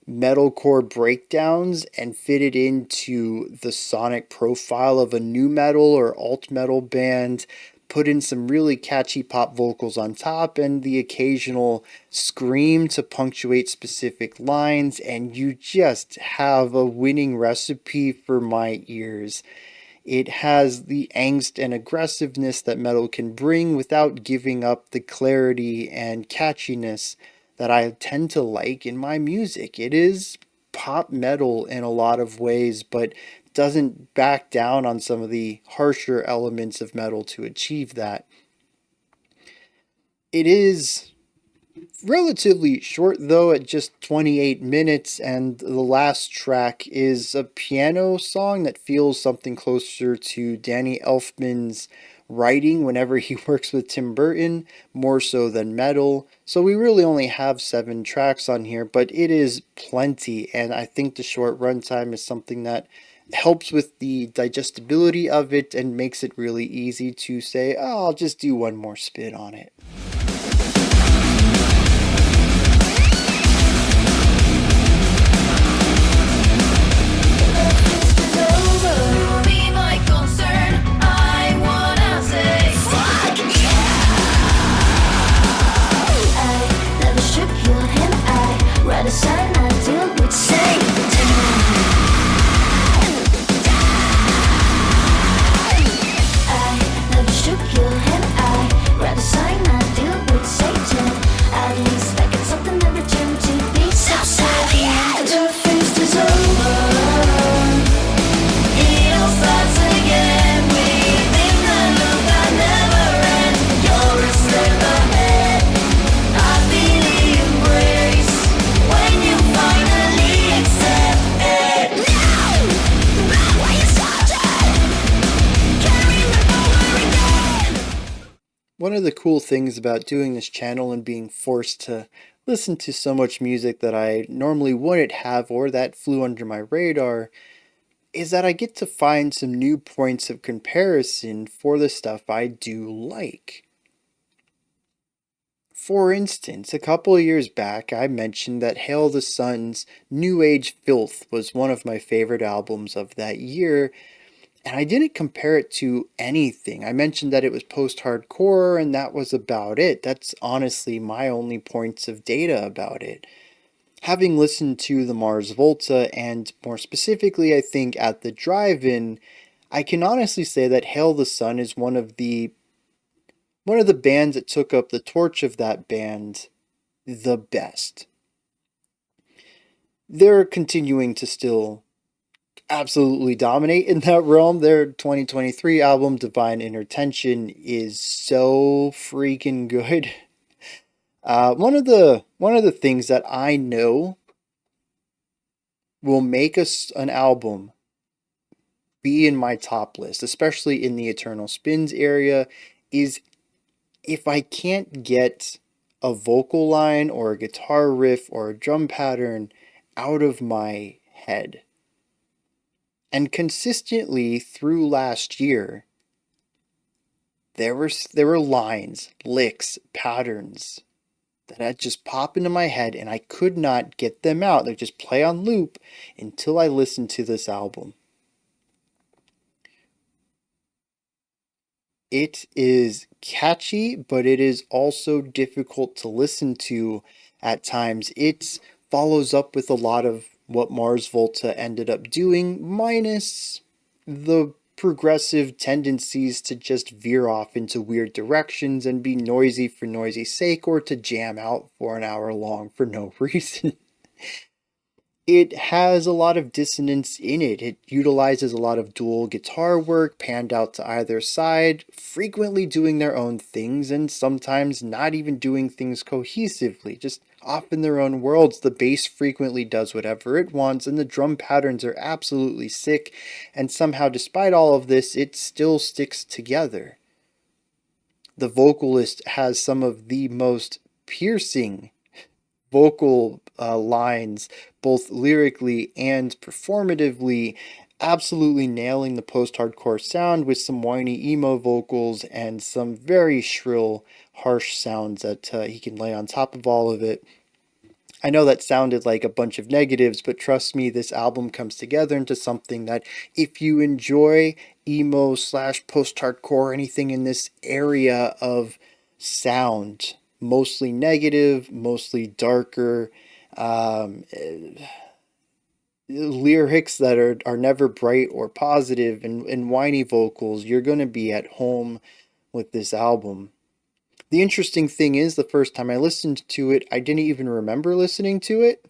metalcore breakdowns and fit it into the sonic profile of a nu metal or alt metal band. Put in some really catchy pop vocals on top and the occasional scream to punctuate specific lines, and you just have a winning recipe for my ears. It has the angst and aggressiveness that metal can bring without giving up the clarity and catchiness that I tend to like in my music. It is pop metal in a lot of ways, but doesn't back down on some of the harsher elements of metal to achieve that. It is relatively short though, at just 28 minutes, and the last track is a piano song that feels something closer to Danny Elfman's writing whenever he works with Tim Burton, more so than metal. So we really only have 7 tracks on here, but it is plenty, and I think the short runtime is something that helps with the digestibility of it and makes it really easy to say, oh, I'll just do one more spin on it. One of the cool things about doing this channel and being forced to listen to so much music that I normally wouldn't have or that flew under my radar is that I get to find some new points of comparison for the stuff I do like. For instance, a couple of years back, I mentioned that Hail the Sun's New Age Filth was one of my favorite albums of that year, and I didn't compare it to anything. I mentioned that it was post-hardcore, and that was about it. That's honestly my only points of data about it. Having listened to the Mars Volta, and more specifically, I think at the drive-in, I can honestly say that Hail the Sun is one of the bands that took up the torch of that band the best. They're continuing to still absolutely dominate in that realm. Their 2023 album, Divine Intertension, is so freaking good. One of the things that I know will make an album be in my top list, especially in the Eternal Spins area, is if I can't get a vocal line or a guitar riff or a drum pattern out of my head. And consistently through last year, there were lines, licks, patterns that had just pop into my head and I could not get them out. They just play on loop until I listened to this album. It is catchy, but it is also difficult to listen to at times. It follows up with a lot of what Mars Volta ended up doing, minus the progressive tendencies to just veer off into weird directions and be noisy for noisy's sake, or to jam out for an hour long for no reason. It has a lot of dissonance in it. It utilizes a lot of dual guitar work, panned out to either side, frequently doing their own things, and sometimes not even doing things cohesively, just off in their own worlds. The bass frequently does whatever it wants, and the drum patterns are absolutely sick, and somehow, despite all of this, it still sticks together. The vocalist has some of the most piercing vocal lines, both lyrically and performatively, absolutely nailing the post-hardcore sound with some whiny emo vocals and some very shrill, harsh sounds that he can lay on top of all of it. I know that sounded like a bunch of negatives, but trust me, this album comes together into something that if you enjoy emo / post-hardcore, anything in this area of sound, mostly negative, mostly darker, lyrics that are never bright or positive, and whiny vocals, you're going to be at home with this album. The interesting thing is, the first time I listened to it, I didn't even remember listening to it.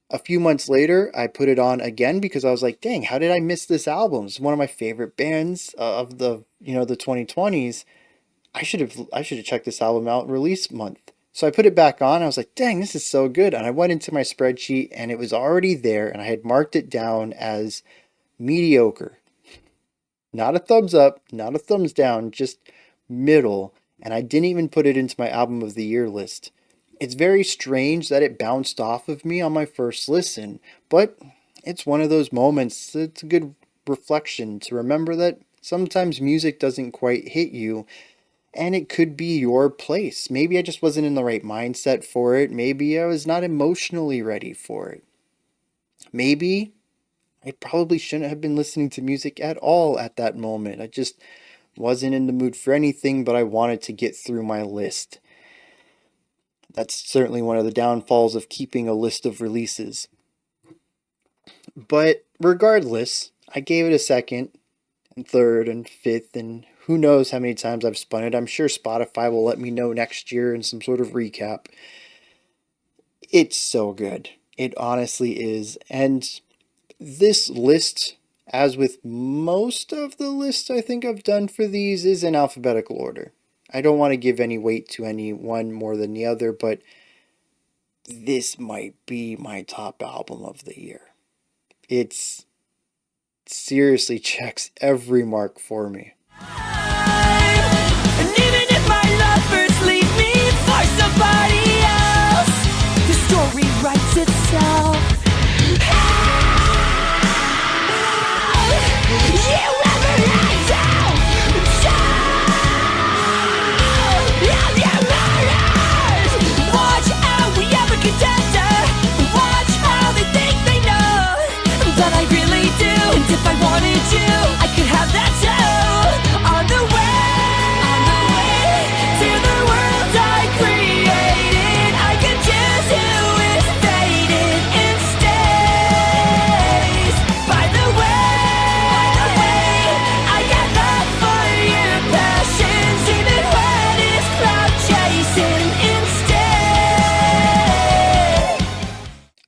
A few months later, I put it on again because I was like, dang, how did I miss this album? It's one of my favorite bands of the 2020s. I should have checked this album out release month. So I put it back on. I was like, dang, this is so good. And I went into my spreadsheet and it was already there. And I had marked it down as mediocre. Not a thumbs up, not a thumbs down, just middle. And I didn't even put it into my album of the year list. It's very strange that it bounced off of me on my first listen. But it's one of those moments. It's a good reflection to remember that sometimes music doesn't quite hit you. And it could be your place. Maybe I just wasn't in the right mindset for it. Maybe I was not emotionally ready for it. Maybe I probably shouldn't have been listening to music at all at that moment. I just wasn't in the mood for anything, but I wanted to get through my list. That's certainly one of the downfalls of keeping a list of releases. But regardless, I gave it a second, and third, and fifth, and who knows how many times I've spun it. I'm sure Spotify will let me know next year in some sort of recap. It's so good. It honestly is. And this list, as with most of the lists I think I've done for these, is in alphabetical order. I don't want to give any weight to any one more than the other, but this might be my top album of the year. It seriously checks every mark for me. And even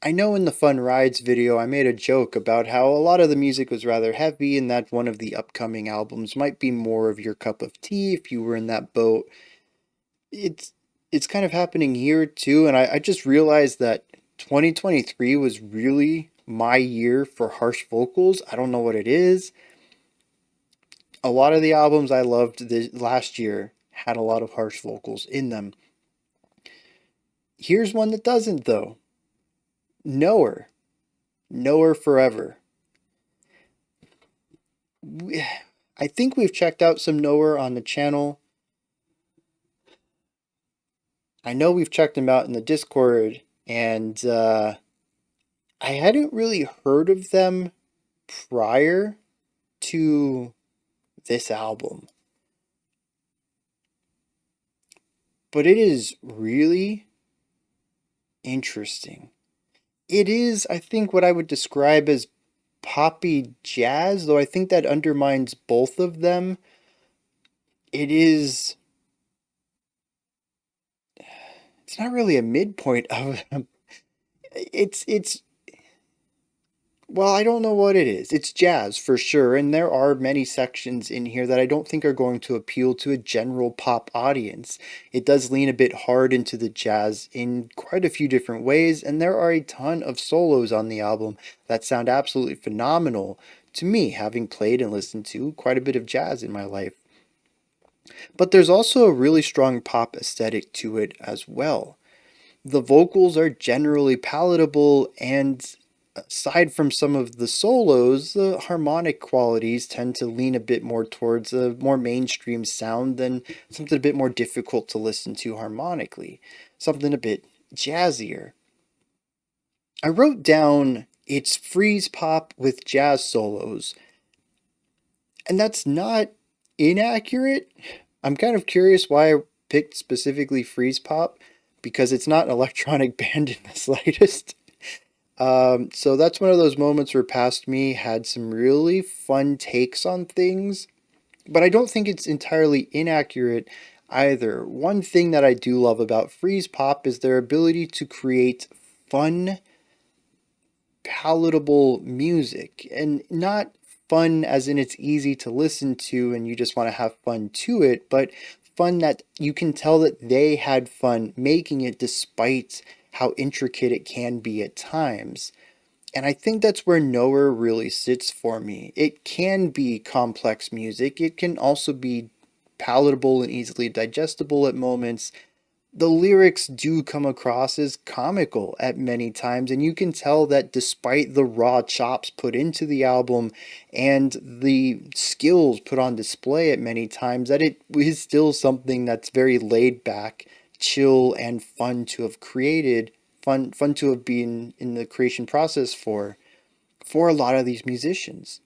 I know in the Fun Rides video I made a joke about how a lot of the music was rather heavy and that one of the upcoming albums might be more of your cup of tea if you were in that boat. It's it's kind of happening here too, and I just realized that 2023 was really my year for harsh vocals. I don't know what it is. A lot of the albums I loved this last year had a lot of harsh vocals in them. Here's one that doesn't though. Know Her Forever. I think we've checked out some Know Her on the channel. I know we've checked them out in the Discord, and I hadn't really heard of them prior to this album. But it is really interesting. It is, I think, what I would describe as poppy jazz, though I think that undermines both of them. It is, it's not really a midpoint of them. It's well, I don't know what it is. It's jazz for sure, and there are many sections in here that I don't think are going to appeal to a general pop audience. It does lean a bit hard into the jazz in quite a few different ways, and there are a ton of solos on the album that sound absolutely phenomenal to me, having played and listened to quite a bit of jazz in my life. But there's also a really strong pop aesthetic to it as well. The vocals are generally palatable, and aside from some of the solos, the harmonic qualities tend to lean a bit more towards a more mainstream sound than something a bit more difficult to listen to harmonically, something a bit jazzier. I wrote down it's freeze pop with jazz solos, and that's not inaccurate. I'm kind of curious why I picked specifically freeze pop, because it's not an electronic band in the slightest. So that's one of those moments where Past Me had some really fun takes on things, but I don't think it's entirely inaccurate either. One thing that I do love about freeze pop is their ability to create fun, palatable music, and not fun as in it's easy to listen to and you just want to have fun to it, but fun that you can tell that they had fun making it despite how intricate it can be at times. And I think that's where Know Her really sits for me. It can be complex music. It can also be palatable and easily digestible at moments. The lyrics do come across as comical at many times, and you can tell that despite the raw chops put into the album and the skills put on display at many times, that it is still something that's very laid back, chill, and fun to have created, fun to have been in the creation process for a lot of these musicians.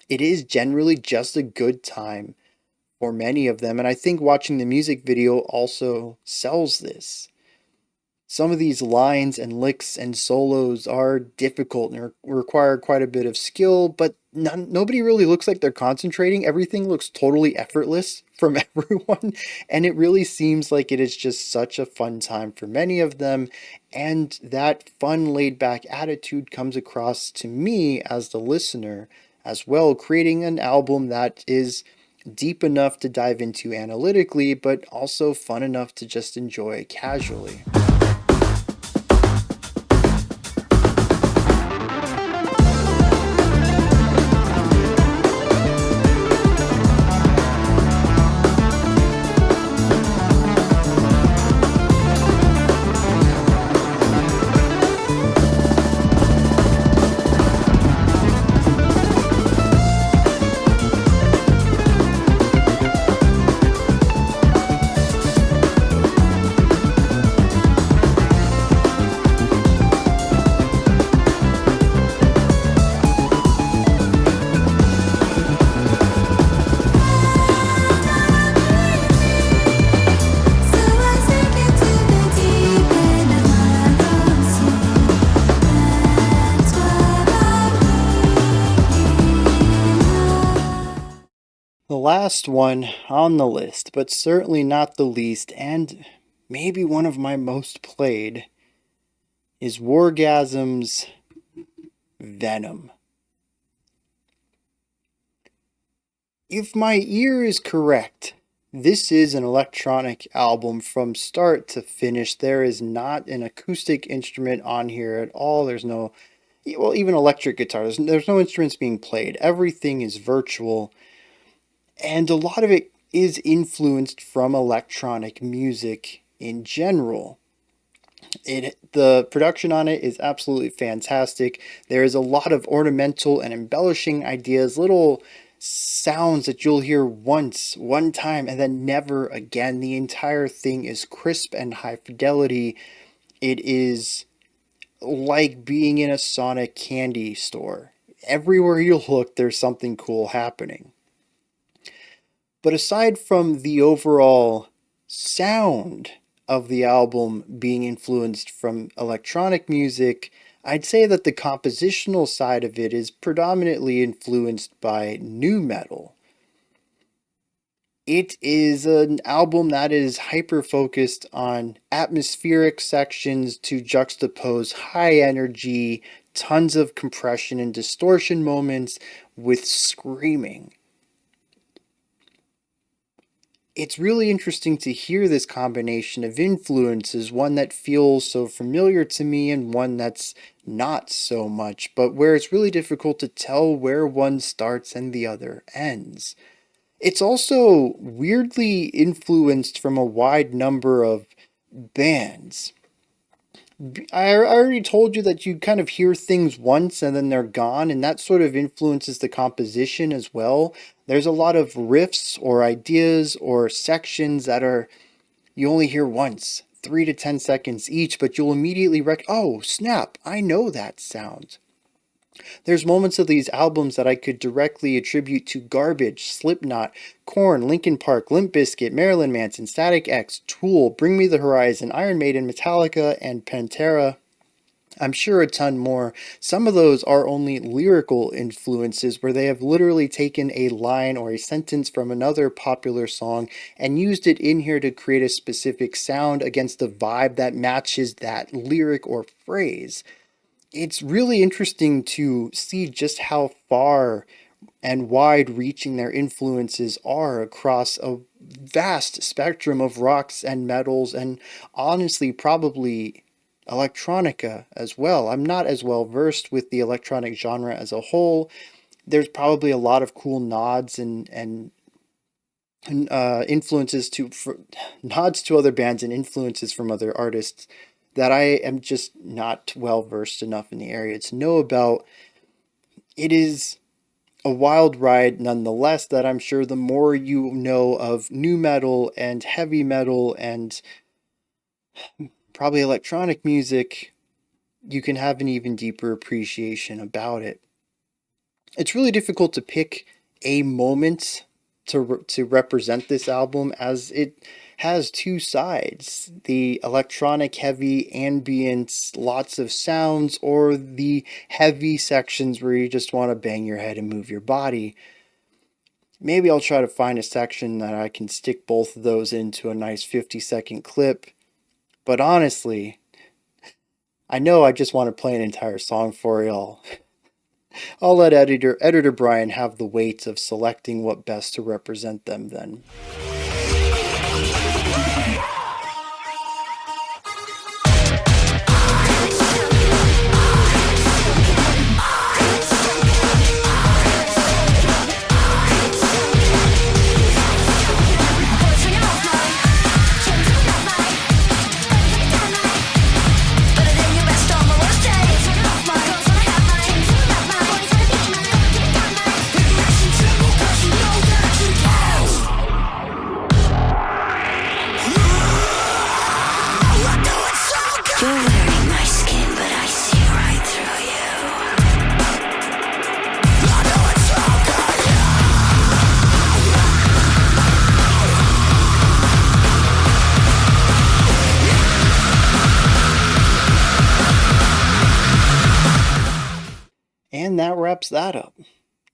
It is generally just a good time for many of them, and I think watching the music video also sells this. Some of these lines and licks and solos are difficult and require quite a bit of skill, but nobody really looks like they're concentrating. Everything looks totally effortless from everyone, and it really seems like it is just such a fun time for many of them, and that fun, laid-back attitude comes across to me as the listener as well, creating an album that is deep enough to dive into analytically, but also fun enough to just enjoy casually. The last one on the list, but certainly not the least, and maybe one of my most played, is Wargasm's Venom. If my ear is correct, this is an electronic album from start to finish. There is not an acoustic instrument on here at all. There's no, well, even electric guitar. There's no instruments being played. Everything is virtual. And a lot of it is influenced from electronic music in general. The production on it is absolutely fantastic. There is a lot of ornamental and embellishing ideas, little sounds that you'll hear once, one time, and then never again. The entire thing is crisp and high fidelity. It is like being in a Sonic candy store. Everywhere you look, there's something cool happening. But aside from the overall sound of the album being influenced from electronic music, I'd say that the compositional side of it is predominantly influenced by nu metal. It is an album that is hyper-focused on atmospheric sections to juxtapose high energy, tons of compression and distortion moments with screaming. It's really interesting to hear this combination of influences, one that feels so familiar to me and one that's not so much, but where it's really difficult to tell where one starts and the other ends. It's also weirdly influenced from a wide number of bands. I already told you that you kind of hear things once and then they're gone, and that sort of influences the composition as well. There's a lot of riffs or ideas or sections that are you only hear once, 3 to 10 seconds each, but you'll immediately oh snap, I know that sound. There's moments of these albums that I could directly attribute to Garbage, Slipknot, Korn, Linkin Park, Limp Bizkit, Marilyn Manson, Static X, Tool, Bring Me the Horizon, Iron Maiden, Metallica, and Pantera. I'm sure a ton more. Some of those are only lyrical influences where they have literally taken a line or a sentence from another popular song and used it in here to create a specific sound against a vibe that matches that lyric or phrase. It's really interesting to see just how far and wide reaching their influences are across a vast spectrum of rocks and metals and honestly probably electronica as well. I'm not as well versed with the electronic genre as a whole. There's probably a lot of cool nods and influences to nods to other bands and influences from other artists that I am just not well versed enough in the area to know about. It is a wild ride nonetheless, that I'm sure the more you know of nu metal and heavy metal and probably electronic music, you can have an even deeper appreciation about it. It's really difficult to pick a moment to represent this album, as it has two sides: the electronic heavy ambience, lots of sounds, or the heavy sections where you just want to bang your head and move your body. Maybe I'll try to find a section that I can stick both of those into a nice 50-second clip. But honestly, I know I just want to play an entire song for y'all. I'll let editor Bryan have the weight of selecting what best to represent them then. And that wraps that up.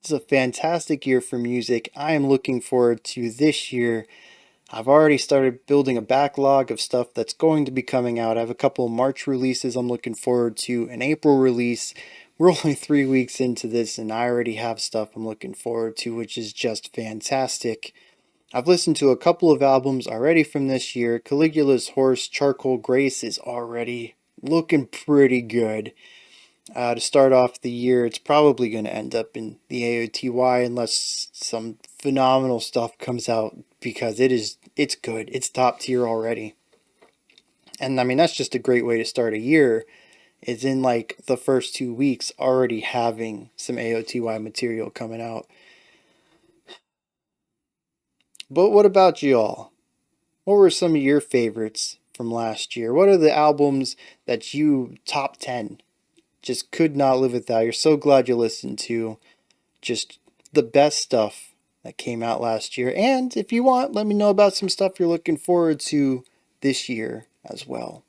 It's a fantastic year for music. I am looking forward to this year. I've already started building a backlog of stuff that's going to be coming out. I have a couple of March releases I'm looking forward to, an April release. We're only 3 weeks into this and I already have stuff I'm looking forward to, which is just fantastic. I've listened to a couple of albums already from this year. Caligula's Horse, Charcoal Grace is already looking pretty good. To start off the year, it's probably going to end up in the AOTY unless some phenomenal stuff comes out, because it's good. It's top tier already. And I mean, that's just a great way to start a year, is in like the first 2 weeks already having some AOTY material coming out. But what about y'all? What were some of your favorites from last year? What are the albums that you top 10 just could not live without? You're so glad you listened to just the best stuff that came out last year. And if you want, let me know about some stuff you're looking forward to this year as well.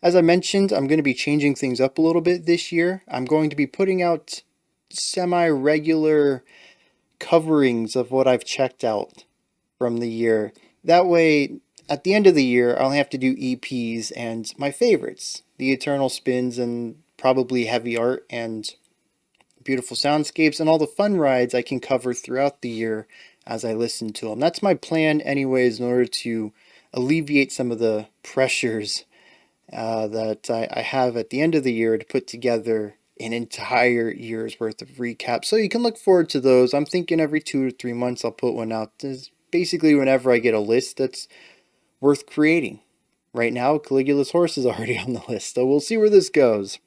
As I mentioned, I'm going to be changing things up a little bit this year. I'm going to be putting out semi-regular coverings of what I've checked out from the year. That way, at the end of the year, I only have to do EPs and my favorites, the Eternal Spins and probably Heavy Art and Beautiful Soundscapes, and all the fun rides I can cover throughout the year as I listen to them. That's my plan anyways, in order to alleviate some of the pressures that I have at the end of the year to put together an entire year's worth of recap. So you can look forward to those. I'm thinking every 2 to 3 months I'll put one out. This basically whenever I get a list that's worth creating. Right now, Caligula's Horse is already on the list, so we'll see where this goes.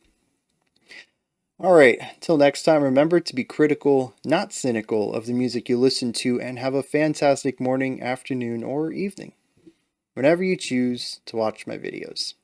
Alright, until next time, remember to be critical, not cynical, of the music you listen to, and have a fantastic morning, afternoon, or evening, whenever you choose to watch my videos.